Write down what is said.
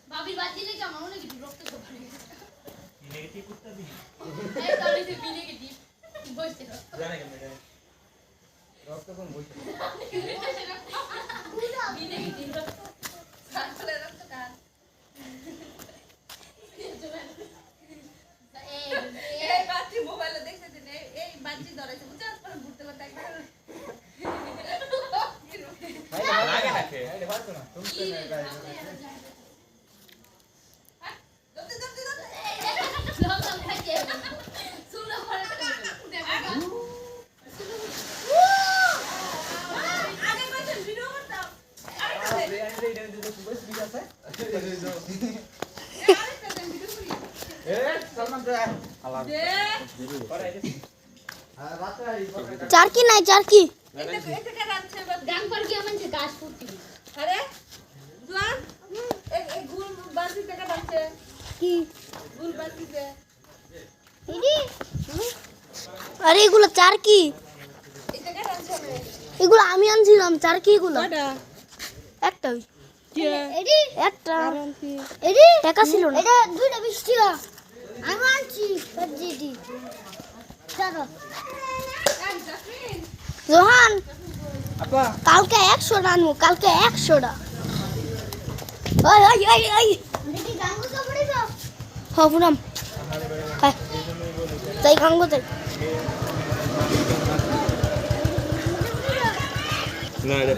भाभी बात ये क्या मानो नेगेटिव रक्त तो भरे नेगेटिव कुत्ता भी है ताले से भी नेगेटिव बोलते रहो जाने के मेरे रक्त कौन बोलते भी नेगेटिव रक्त सारे रक्त का ए बाती मोबाइल देखते थे ए बाजी धरे थे मुझे पर घुरते करता है लागे ना के अरे बात सुनो तुम से नहीं गाइस चारकी नाही चारकी गांग पर गया म्हणजे घास फुटती अरे जुआन एक गुल बासी টাকা বাঁচছে কি গুল বাসিতে ইদি আরে এগুলো চারকি এই টাকা রাখছে এগুলো আমি আনছিলাম চারকি এগুলো কটা একটাই এডি একটা এডি টাকা ছিল না এটা দুইটা 20 টাকা আমি আনছি সবজিটি চলো জোহান আপা কালকে 100 টা আনবো কালকে 100 টা ওই ওই ওই ওই দেখি গাঙ্গু তো পড়িছ হ্যাঁ পুরাম হ্যাঁ তাই গাঙ্গু তাই না এটা